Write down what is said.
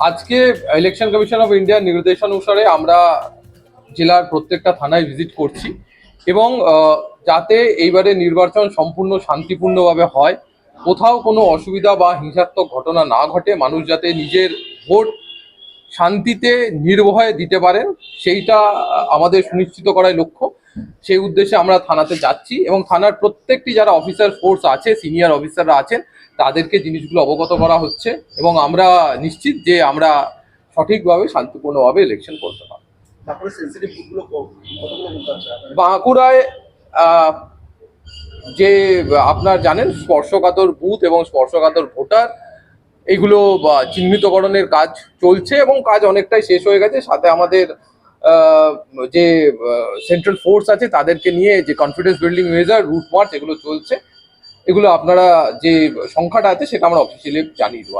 আজকে election commission of ইন্ডিয়ার নির্দেশানুসারে আমরা জেলার প্রত্যেকটা থানায় ভিজিট করছি এবং যাতে এইবারে নির্বাচন সম্পূর্ণ শান্তিপূর্ণভাবে হয়, কোথাও কোনো অসুবিধা বা হিংসাত্মক ঘটনা না ঘটে, মানুষ যাতে নিজের ভোট শান্তিতে নির্ভয়ে দিতে পারেন, সেইটা আমাদের সুনিশ্চিত করাই লক্ষ্য। সেই উদ্দেশ্যে আমরা থানাতে যাচ্ছি এবং থানার প্রত্যেকটি যারা অফিসার ফোর্স আছে, সিনিয়র অফিসাররা আছেন, তাদেরকে জিনিসগুলো অবগত করা হচ্ছে এবং আমরা নিশ্চিত যে আমরা সঠিকভাবে শান্তিপূর্ণভাবে ইলেকশন করতে পারব। বাঁকুড়ায় যে আপনার জানেন স্পর্শকাতর বুথ এবং স্পর্শকাতর ভোটার, এগুলো চিহ্নিতকরণের কাজ চলছে এবং কাজ অনেকটাই শেষ হয়ে গেছে। সাথে আমাদের যে সেন্ট্রাল ফোর্স আছে তাদেরকে নিয়ে যে confidence building measure, route march, এগুলো চলছে। এগুলো আপনারা যে সংখ্যাটা আছে সেটা আমরা অফিসিয়ালি জানিয়ে দেবো।